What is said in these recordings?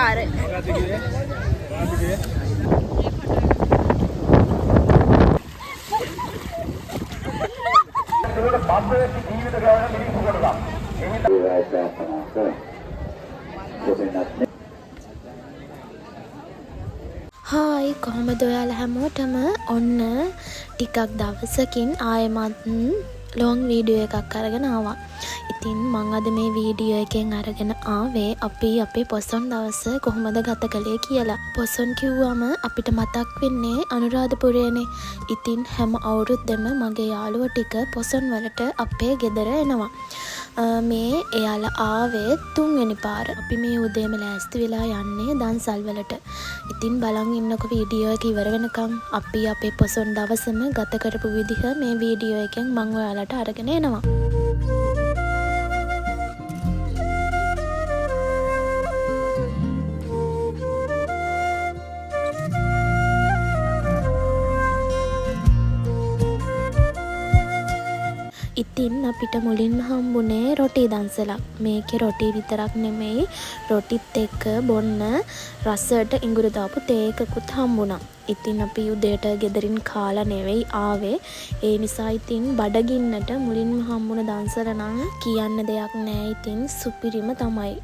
පාර. හායි කොහොමද ඔයාලා හැමෝටම ඔන්න ටිකක් දවසකින් ආයෙමත් ලොං වීඩියෝ එකක් අරගෙන ආවා. ඉතින් මං අද මේ වීඩියෝ එකෙන් අරගෙන ආවේ අපි අපේ පොසොන් දවස කොහොමද ගත කළේ කියලා. පොසොන් කිව්වම අපිට මතක් වෙන්නේ අනුරාධපුරයනේ. ඉතින් හැම අවුරුද්දෙම මගේ යාළුවෝ ටික පොසොන් වලට අපේ ගෙදර එනවා. මේ එයාලා ආවේ 3 වෙනි පාර. අපි මේ උදේම ලෑස්ති වෙලා යන්නේ දන්සල් වලට. ඉතින් බලන් ඉන්නකො වීඩියෝ එක ඉවර වෙනකම් අපි අපේ පොසොන් දවසම ගත කරපු විදිහ මේ වීඩියෝ එකෙන් මම ඔයාලට අරගෙන එනවා. ඉතින් අපිට මුලින්ම හම්බුනේ රොටි දන්සලක්. මේකේ රොටි විතරක් නෙමෙයි රොටිත් එක්ක බොන්න රසට ඉඟුරු දාපු තේ එකකුත් හම්බුණා. ඉතින් අපි උදේට ගෙදරින් කාලා නෙවෙයි ආවේ. ඒ නිසා ඉතින් බඩගින්නට මුලින්ම හම්බුන දන්සල නම් කියන්න දෙයක් නෑ. ඉතින් සුපිරිම තමයි.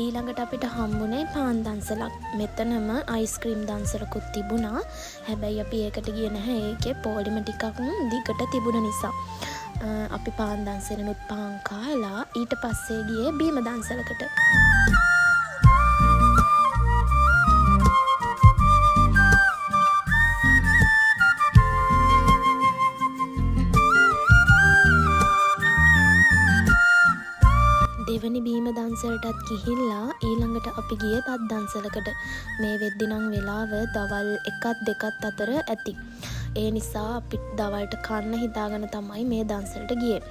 ඊළඟට අපිට හම්බුනේ පාන් දන්සලක්. මෙතනම අයිස්ක්‍රීම් දන්සලකුත් තිබුණා. හැබැයි අපි ඒකට ගියේ නැහැ. ඒකේ පොලිම ටිකක් දිගට තිබුණ නිසා. අපි පාන් දන්සලනුත් පාන් කාලා ඊට පස්සේ ගියේ බීම දන්සලකට. දෙවනි බීම දන්සලටත් ගිහිල්ලා ඊළඟට අපි ගියේ බත් දන්සලකට. මේ වෙද්දි නම් වෙලාව දවල් 1-2 අතර ඇති. ඒ නිසා අපි දවල්ට කන්න හිතාගෙන තමයි මේ දන්සලට ගියේ.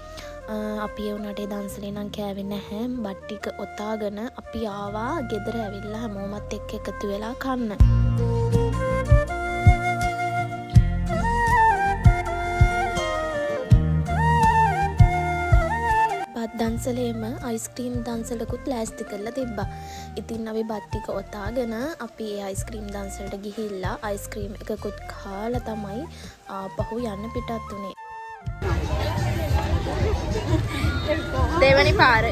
අපි ඒ උනාට දන්සලේ නම් කෑවේ නැහැ. බත් ටික ඔතාගෙන අපි ආවා ගෙදර ඇවිල්ලා හැමෝමත් එක්ක එකතු වෙලා කන්න. දන්සලේම අයිස්ක්‍රීම් දන්සලකුත් ලෑස්ති කරලා තිබ්බා. ඉතින් අපි බත් ටික ඔතාගෙන අපි ඒ අයිස්ක්‍රීම් දන්සලට ගිහිල්ලා අයිස්ක්‍රීම් එකකුත් කාලා තමයි ආපහු යන්න පිටත් උනේ. දෙවනි පාර.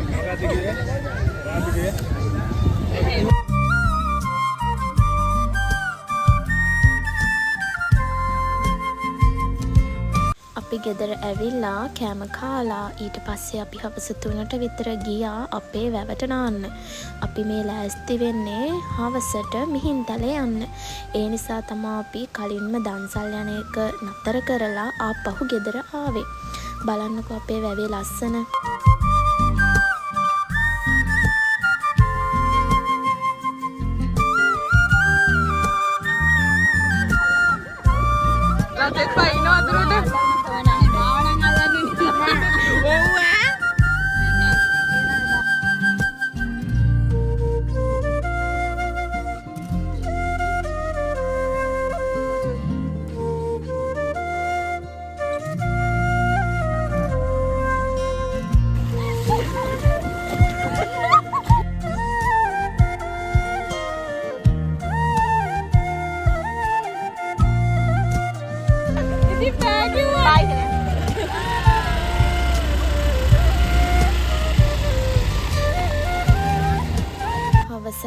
අපි ගෙදර ඇවිල්ලා කෑම කාලා ඊට පස්සේ අපි හවස 3ට විතර ගියා අපේ වැවට නාන්න. අපි මේ ලෑස්ති වෙන්නේ හවසට මිහින්තලේ යන්න. ඒ නිසා තමයි අපි කලින්ම දන්සල් යන එක නතර කරලා ආපහු ගෙදර ආවේ. බලන්නකෝ අපේ වැවේ ලස්සන. රටේ පයින් වතුරට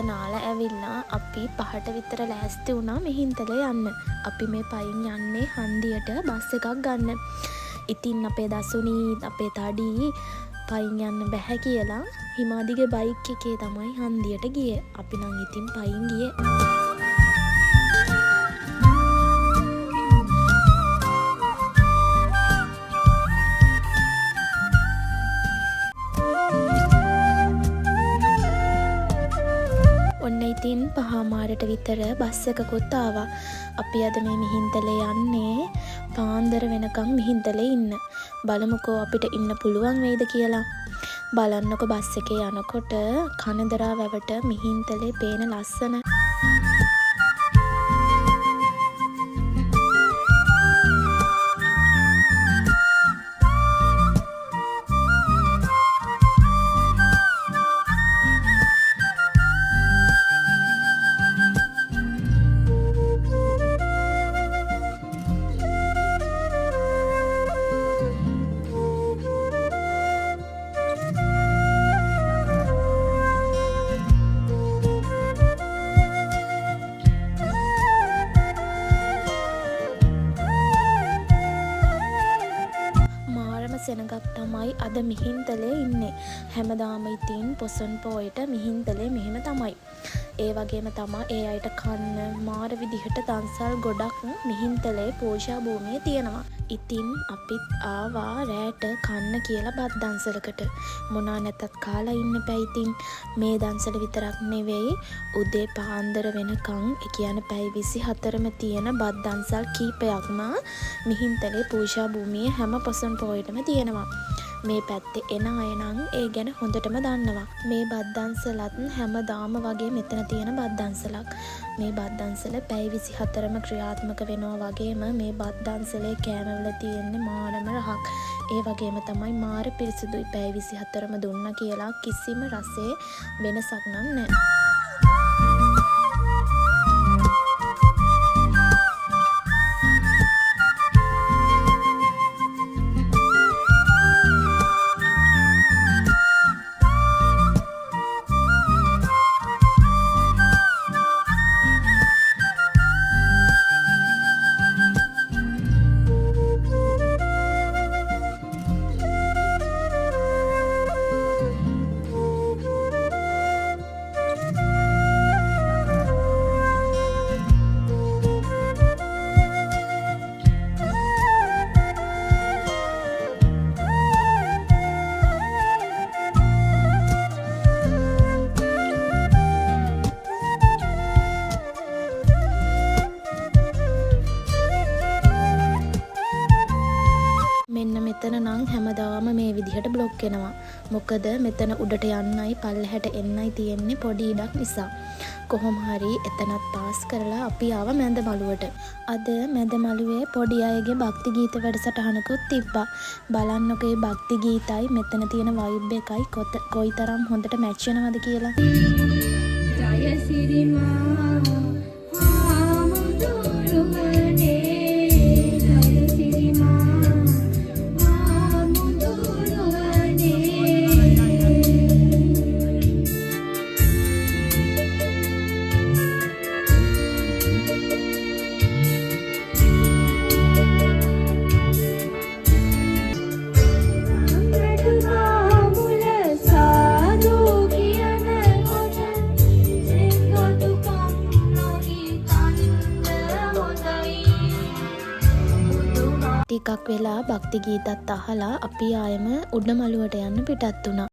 නාලා ඇවිල්ලා අපි 5ට විතර ලෑස්ති වුණා මිහින්තලේ යන්න. අපි මේ පයින් යන්නේ හන්දියට බස් එකක් ගන්න. ඉතින් අපේ දසුනී අපේ තඩි පයින් යන්න බැහැ කියලා හිමාදිගේ බයික් එකේ තමයි හන්දියට ගියේ. අපි නම් ඉතින් පයින් ගියේ. ඉතින් 5:00 විතර බස් එකකුත් ආවා. අපි අද මේ මිහින්තලේ යන්නේ පාන්දර වෙනකම් මිහින්තලේ ඉන්න. බලමුකෝ අපිට ඉන්න පුළුවන් වෙයිද කියලා. බලන්නකො බස් එකේ යනකොට කනදරා වැවට මිහින්තලේ පේන ලස්සන. සෙනගක් තමයි අද මිහින්තලේ ඉන්නේ. හැමදාම ඉතින් පොසොන් පෝයට මිහින්තලේ මෙහෙම තමයි. ඒ වගේම තමයි ඒ අයට කන්න මාර විදිහට දන්සල් ගොඩක් මිහින්තලේ පූජා භූමියේ තියෙනවා. ඉතින් අපිත් ආවා රෑට කන්න කියලා බත් දන්සලකට. මොනා නැතත් කාලා ඉන්න බෑ. ඉතින් මේ දන්සල විතරක් නෙවෙයි උදේ පාන්දර වෙනකන් ඒ කියන්නේ පැය 24ම තියෙන බත් දන්සල් කීපයක්ම මිහින්තලේ පූජා භූමියේ හැම පොසොන් පෝයටම තියෙනවා. මේ පැත්තේ එන අය නම් ඒ ගැන හොඳටම දන්නවා. මේ බත් දන්සලත් හැමදාම වගේ මෙතන තියෙන බත් දන්සලක්. මේ බත් දන්සල පැය 24ම ක්‍රියාත්මක වෙනවා වගේම මේ බත් දන්සලේ කෑමවල තියෙන්නේ මානම රහක්. ඒ වගේම තමයි මාර පිරිසිදුයි. පැය 24ම දුන්නා කියලා කිසිම රසයේ වෙනසක් නැහැ. මෙතන නම් හැමදාම මේ විදිහට බ්ලොක් වෙනවා. මොකද මෙතන උඩට යන්නයි පල්ලෙහාට එන්නයි තියෙන්නේ පොඩි ඉඩක් නිසා. කොහොම හරි එතනත් පාස් කරලා අපි ආව මැද මළුවට. අද මැද මළුවේ පොඩි අයගේ භක්ති ගීත වැඩසටහනකුත් තිබ්බා. බලන්නකෝ මේ භක්ති ගීතයි මෙතන තියෙන වයිබ් එකයි කොයිතරම් හොඳට මැච් වෙනවද කියලා. ජය සිරිමා ටිකක් වෙලා භක්ති ගීතත් අහලා අපි ආයෙම උඩමළුවට යන්න පිටත් වුණා.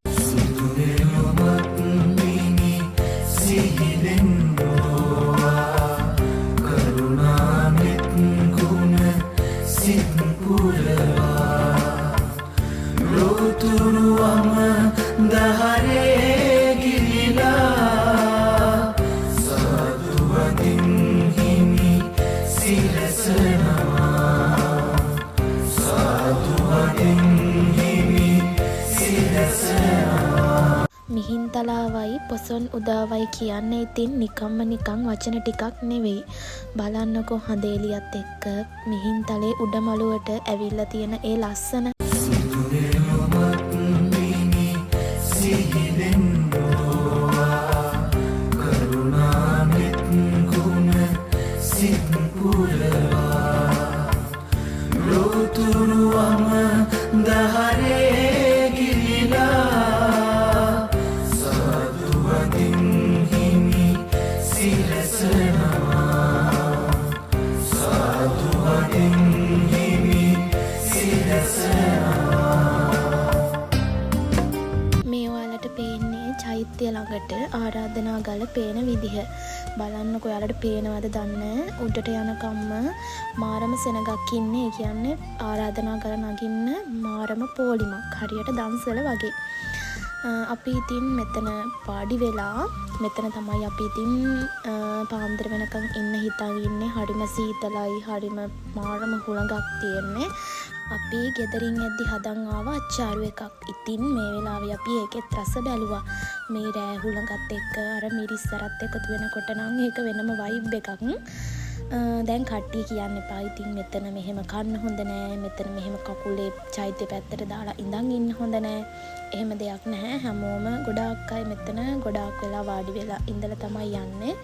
මිහින්තලාවයි පොසොන් උදාවයි කියන්නේ ඉතින් නිකම්ම නිකං වචන ටිකක් නෙවෙයි. බලන්නකෝ හඳේලියත් එක්ක මිහින්තලේ උඩමළුවට ඇවිල්ලා තියෙන ඒ ලස්සන. චෛත්‍ය ළඟට ආරාධනා ගල පේන විදිහ. බලන්නකො ඔයාලට පේනවද දන්නේ උඩට යනකම්ම මාරම සෙනගක් ඉන්නේ. ඒ කියන්නේ ආරාධනා කර නගින්න මාරම පෝලිමක් හරියට දන්සල වගේ. අපි ඉතින් මෙතන පාඩි වෙලා මෙතන තමයි අපි ඉතින් පාන්දර වෙනකන් ඉන්න හිතාගෙන ඉන්නේ. හරිම සීතලයි, හරිම මාරම හුළඟක් තියෙන්නේ. අපි ගෙදරින් එද්දි හදන් ආවා අච්චාරු එකක්. ඉතින් මේ වෙලාවේ අපි ඒකෙත් රස බැලුවා. මේ රෑ හුළඟත් එක්ක අර මිරිස්සරත් එකතු වෙනකොට නම් ඒක වෙනම වයිබ් එකක්. දැන් කට්ටිය කියන්න එපා ඉතින් මෙතන මෙහෙම කන්න හොඳ නෑ, මෙතන මෙහෙම කකුලේ චෛත්‍ය පැත්තට දාලා ඉඳන් ඉන්න හොඳ නෑ. එහෙම දෙයක් නැහැ. හැමෝම ගොඩාක් අය මෙතන ගොඩාක් වෙලා වාඩි වෙලා ඉඳලා තමයි යන්නේ.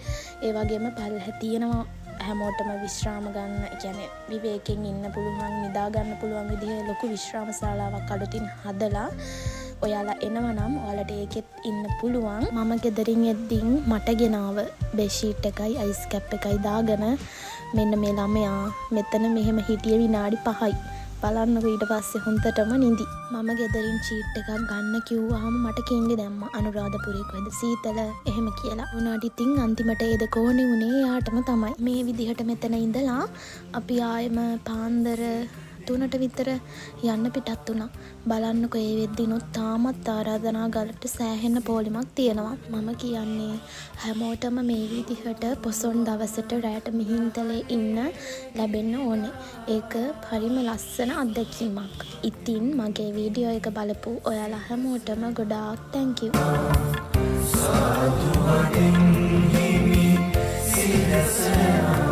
ඒ වගේම පල්හැ තියෙනවා හැමෝටම විශ්‍රාම ගන්න, ඒ කියන්නේ විවේකයෙන් ඉන්න පුළුවන්, නිදා ගන්න පුළුවන් විදිහේ ලොකු විශ්‍රාම ශාලාවක් අලුතින් හදලා ඔයාලා එනවා නම් ඔයාලට ඒකෙත් ඉන්න පුළුවන්. මම ගෙදරින් එද්දින් මට ගෙනාව බෙඩ්ෂීට් එකයි අයිස් කැප් එකයි දාගෙන මෙන්න මේ ළමයා මෙතන මෙහෙම හිටිය විනාඩි 5යි. බලන්නකො ඊට පස්සේ හොන්දටම නිදි. මම ගෙදරින් චීට් එකක් ගන්න කිව්වහම මට කෙන්ඩි දැම්මා අනුරාධපුරේ කොහෙද සීතල එහෙම කියලා. උනාට ඉතින් අන්තිමට ඒ දෙක ඕනේ උනේ යාටම තමයි. මේ විදිහට මෙතන ඉඳලා අපි ආයෙම පාන්දර 3ට විතර යන්න පිටත් වුණා. බලන්නකො ඒ වෙද්දිනොත් තාමත් ආරාධනා ගලට සෑහෙන පෝලිමක් තියෙනවා. මම කියන්නේ හැමෝටම මේ විදිහට පොසොන් දවසට රැට මිහින්තලේ ඉන්න ලැබෙන්න ඕනේ. ඒක හරිම ලස්සන අත්දැකීමක්. ඉතින් මගේ වීඩියෝ එක බලපු ඔයාලා හැමෝටම ගොඩාක් thank you. සාදු වදින් හිමි සිරසන